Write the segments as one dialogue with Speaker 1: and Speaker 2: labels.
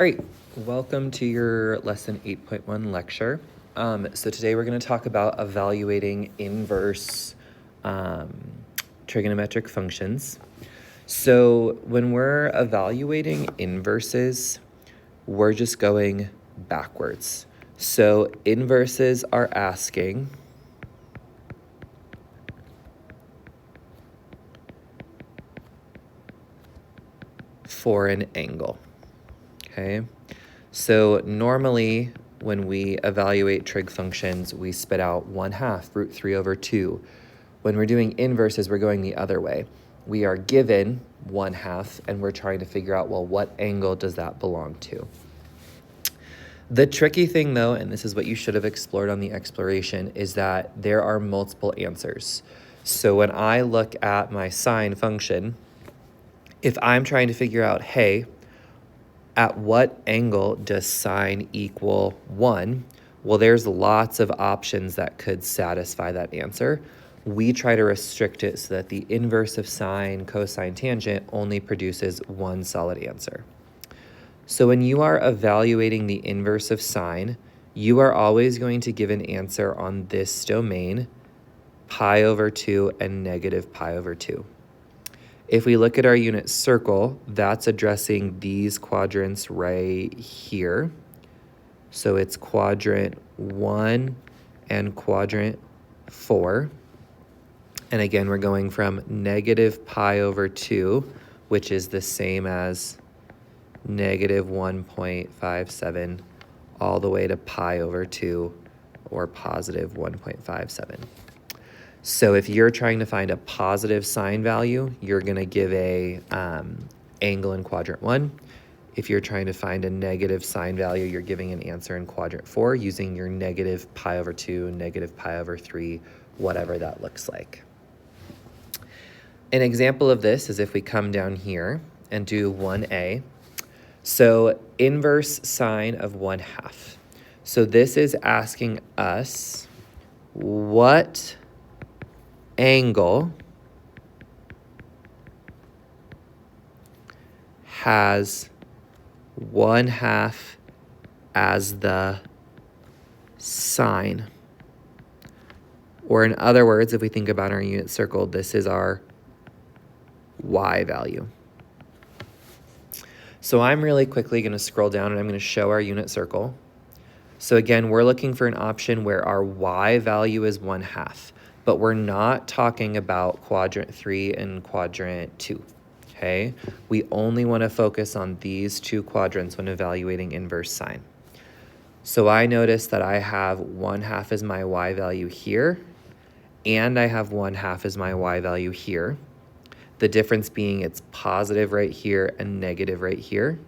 Speaker 1: All right, welcome to your lesson 8.1 lecture. So today we're going to talk about evaluating inverse trigonometric functions. So when we're evaluating inverses, we're just going backwards. So inverses are asking for an angle. Okay, so normally when we evaluate trig functions, we spit out 1/2 root 3 over 2. When we're doing inverses, we're going the other way. We are given 1/2 and we're trying to figure out, well, what angle does that belong to? The tricky thing though, and this is what you should have explored on the exploration, is that there are multiple answers. So when I look at my sine function, if I'm trying to figure out, hey, at what angle does sine equal 1? Well, there's lots of options that could satisfy that answer. We try to restrict it so that the inverse of sine, cosine, tangent only produces one solid answer. So when you are evaluating the inverse of sine, you are always going to give an answer on this domain, pi over 2 and negative pi over 2. If we look at our unit circle, that's addressing these quadrants right here. So it's quadrant 1 and quadrant 4. And again, we're going from negative pi over 2, which is the same as negative 1.57, all the way to pi over 2, or positive 1.57. So if you're trying to find a positive sine value, you're going to give a angle in quadrant 1. If you're trying to find a negative sine value, you're giving an answer in quadrant 4 using your negative pi over 2, negative pi over 3, whatever that looks like. An example of this is if we come down here and do 1a. So inverse sine of 1/2. So this is asking us what angle has 1/2 as the sine. Or in other words, if we think about our unit circle, this is our y value. So I'm really quickly going to scroll down and I'm going to show our unit circle. So again, we're looking for an option where our y value is 1/2. But we're not talking about quadrant 3 and quadrant 2, okay? We only want to focus on these two quadrants when evaluating inverse sine. So I notice that I have 1/2 as my y value here, and I have 1/2 as my y value here. The difference being it's positive right here and negative right here.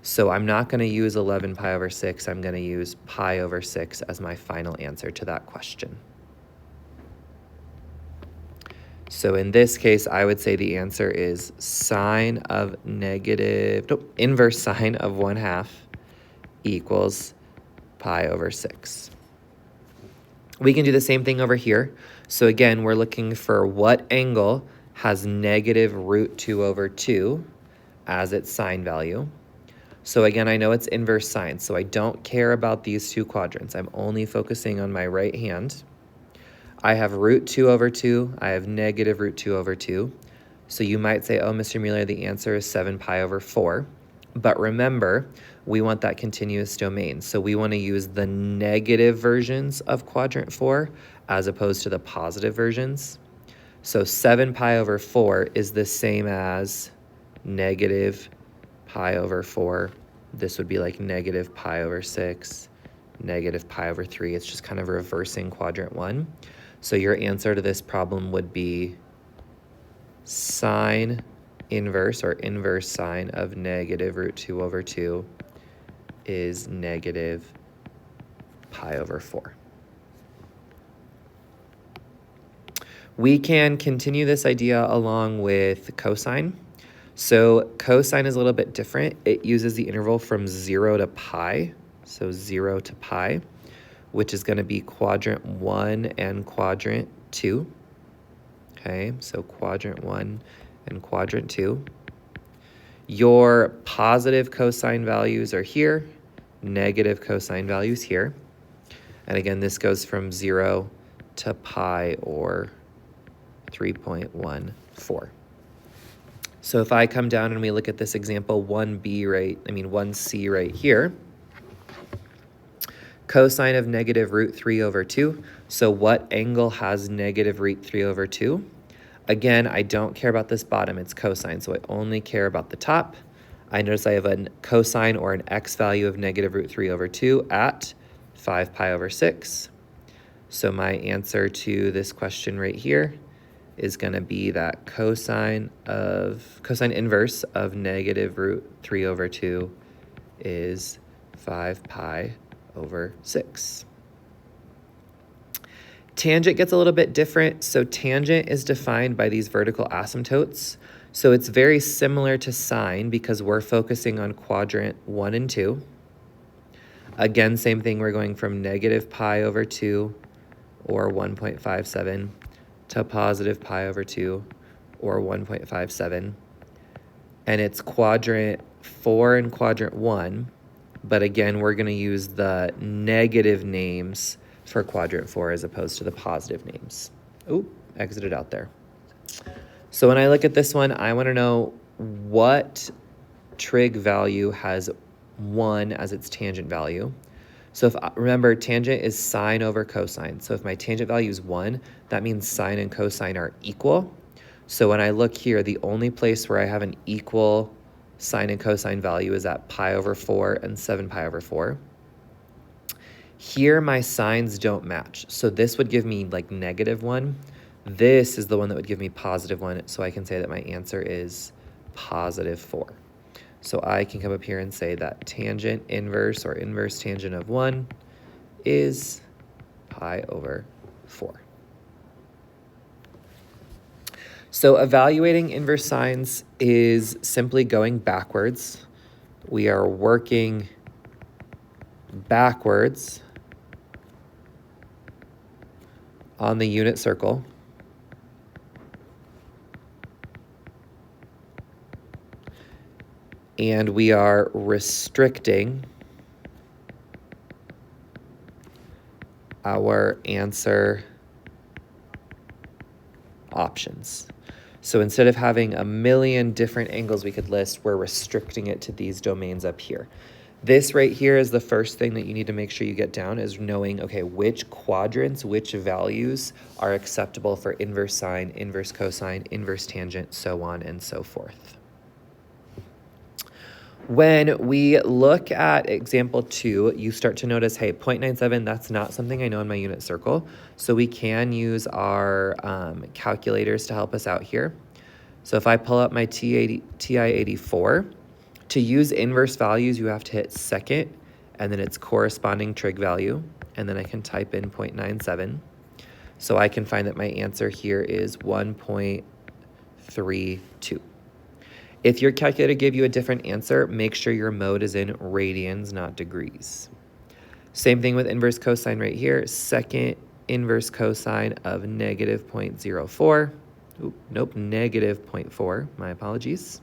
Speaker 1: So I'm not going to use 11 pi over 6. I'm going to use pi over 6 as my final answer to that question. So in this case, I would say the answer is inverse sine of 1/2 equals pi over 6. We can do the same thing over here. So again, we're looking for what angle has negative root 2 over 2 as its sine value. So again, I know it's inverse sine, so I don't care about these two quadrants. I'm only focusing on my right hand. I have root 2 over 2. I have negative root 2 over 2. So you might say, oh, Mr. Mueller, the answer is 7 pi over 4. But remember, we want that continuous domain. So we want to use the negative versions of quadrant 4 as opposed to the positive versions. So 7 pi over 4 is the same as negative pi over 4. This would be like negative pi over 6, negative pi over 3. It's just kind of reversing quadrant 1. So your answer to this problem would be sine inverse, or inverse sine of negative root 2 over 2 is negative pi over 4. We can continue this idea along with cosine. So cosine is a little bit different. It uses the interval from 0 to pi, so 0 to pi, which is going to be quadrant 1 and quadrant 2. Okay, so quadrant 1 and quadrant 2. Your positive cosine values are here, negative cosine values here. And again, this goes from 0 to pi or 3.14. So if I come down and we look at this example 1C right here, cosine of negative root 3 over 2. So what angle has negative root 3 over 2? Again, I don't care about this bottom, it's cosine, so I only care about the top. I notice I have a cosine or an x value of negative root 3 over 2 at 5 pi over 6. So my answer to this question right here is going to be that cosine inverse of negative root 3 over 2 is 5 pi over 6. Tangent gets a little bit different. So tangent is defined by these vertical asymptotes. So it's very similar to sine because we're focusing on quadrant 1 and 2. Again, same thing, we're going from negative pi over 2 or 1.57 to positive pi over 2 or 1.57. And it's quadrant 4 and quadrant 1. But again, we're going to use the negative names for quadrant 4 as opposed to the positive names. Oop, exited out there. So when I look at this one, I want to know what trig value has 1 as its tangent value. So remember, tangent is sine over cosine. So if my tangent value is 1, that means sine and cosine are equal. So when I look here, the only place where I have an equal sine and cosine value is at pi over 4 and 7 pi over 4. Here, my signs don't match. So this would give me like -1. This is the one that would give me +1. So I can say that my answer is +4. So I can come up here and say that tangent inverse or inverse tangent of 1 is pi over 4. So evaluating inverse sines is simply going backwards. We are working backwards on the unit circle. And we are restricting our answer options. So instead of having a million different angles we could list, we're restricting it to these domains up here. This right here is the first thing that you need to make sure you get down, is knowing, okay, which quadrants, which values are acceptable for inverse sine, inverse cosine, inverse tangent, so on and so forth. When we look at example 2, you start to notice, hey, 0.97, that's not something I know in my unit circle. So we can use our calculators to help us out here. So if I pull up my TI-84, to use inverse values, you have to hit second and then its corresponding trig value. And then I can type in 0.97. So I can find that my answer here is 1.32. If your calculator gave you a different answer, make sure your mode is in radians, not degrees. Same thing with inverse cosine right here. Second inverse cosine of negative 0.04. Oop, nope, negative 0.4. My apologies.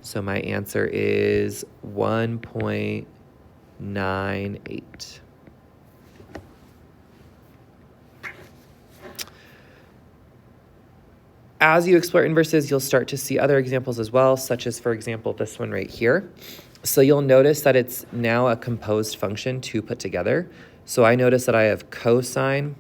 Speaker 1: So my answer is 1.98. As you explore inverses, you'll start to see other examples as well, such as, for example, this one right here. So you'll notice that it's now a composed function to put together. So I notice that I have cosine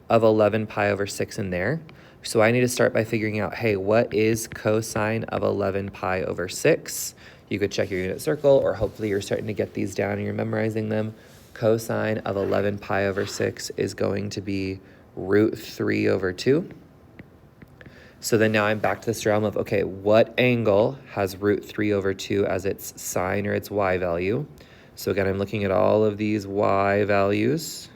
Speaker 1: of 11 pi over 6 in there. So I need to start by figuring out, hey, what is cosine of 11 pi over 6? You could check your unit circle, or hopefully you're starting to get these down and you're memorizing them. Cosine of 11 pi over 6 is going to be root 3 over 2. So then now I'm back to this realm of, okay, what angle has root 3 over 2 as its sine or its y value? So again, I'm looking at all of these y values,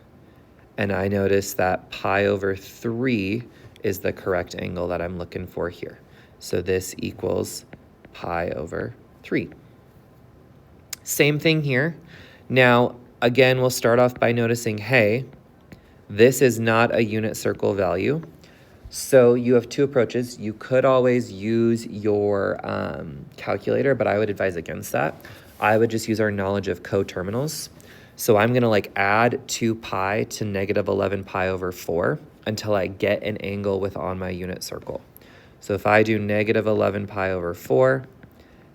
Speaker 1: and I notice that pi over 3 is the correct angle that I'm looking for here. So this equals pi over 3. Same thing here. Now, again, we'll start off by noticing, hey, this is not a unit circle value. So you have two approaches. You could always use your calculator, but I would advise against that. I would just use our knowledge of coterminals. So I'm gonna like add 2 pi to negative 11 pi over 4 until I get an angle with on my unit circle. So if I do negative 11 pi over 4,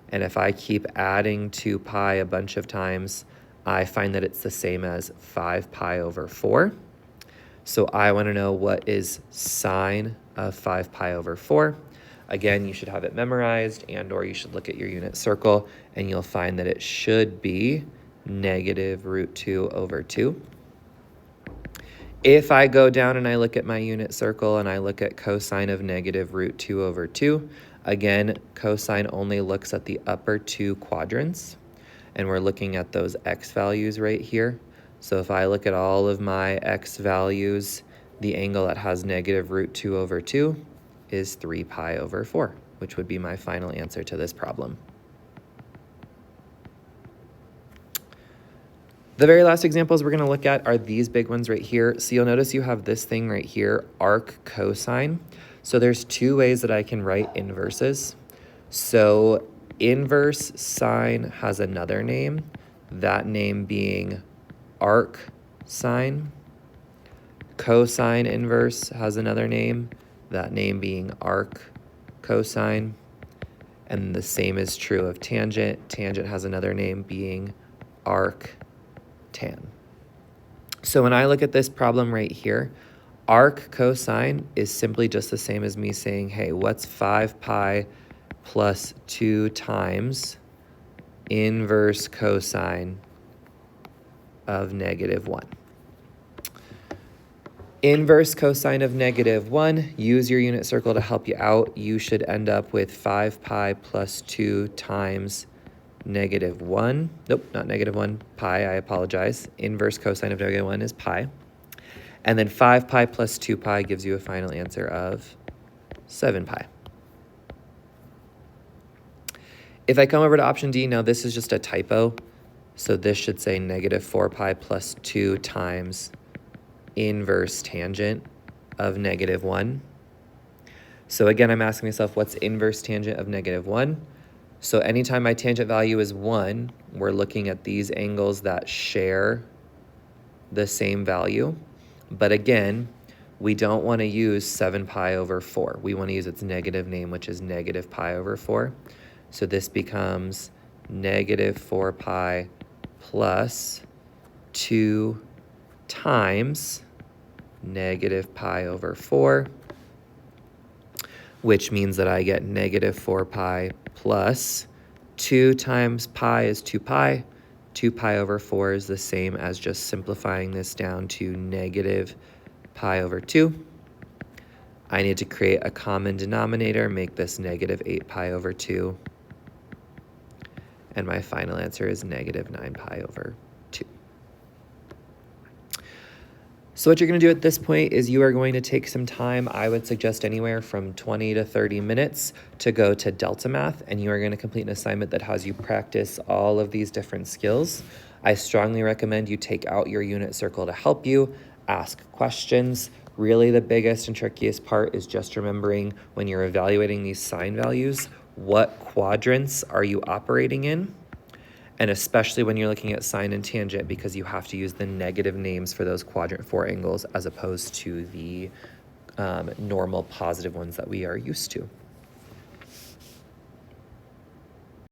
Speaker 1: and if I keep adding 2 pi a bunch of times, I find that it's the same as 5 pi over 4. So I want to know what is sine of 5 pi over 4. Again, you should have it memorized, and or you should look at your unit circle, and you'll find that it should be negative root 2 over 2. If I go down and I look at my unit circle and I look at cosine of negative root 2 over 2, again, cosine only looks at the upper two quadrants, and we're looking at those x values right here. So if I look at all of my x values, the angle that has negative root 2 over 2 is 3 pi over 4, which would be my final answer to this problem. The very last examples we're going to look at are these big ones right here. So you'll notice you have this thing right here, arc cosine. So there's two ways that I can write inverses. So inverse sine has another name, that name being arc sine. Cosine inverse has another name, that name being arc cosine. And the same is true of tangent. Tangent has another name being arc tan. So when I look at this problem right here, arc cosine is simply just the same as me saying, hey, what's 5 pi plus 2 times inverse cosine of negative 1? Inverse cosine of negative 1, use your unit circle to help you out. You should end up with 5 pi plus 2 times negative 1. Nope, not negative 1, pi, I apologize. Inverse cosine of negative 1 is pi. And then 5 pi plus 2 pi gives you a final answer of 7 pi. If I come over to option D, now this is just a typo. So this should say negative 4 pi plus 2 times inverse tangent of negative 1. So again, I'm asking myself, what's inverse tangent of negative 1? So anytime my tangent value is 1, we're looking at these angles that share the same value. But again, we don't want to use 7 pi over 4. We want to use its negative name, which is negative pi over 4. So this becomes negative 4 pi plus 2 times negative pi over 4, which means that I get negative 4 pi plus 2 times pi is 2 pi. 2 pi over 4 is the same as just simplifying this down to negative pi over 2. I need to create a common denominator, make this negative 8 pi over 2. And my final answer is negative 9 pi over 2. So what you're going to do at this point is you are going to take some time, I would suggest anywhere from 20 to 30 minutes, to go to Delta Math, and you are going to complete an assignment that has you practice all of these different skills. I strongly recommend you take out your unit circle to help you, ask questions. Really the biggest and trickiest part is just remembering when you're evaluating these sine values, what quadrants are you operating in? And especially when you're looking at sine and tangent, because you have to use the negative names for those quadrant 4 angles as opposed to the normal positive ones that we are used to.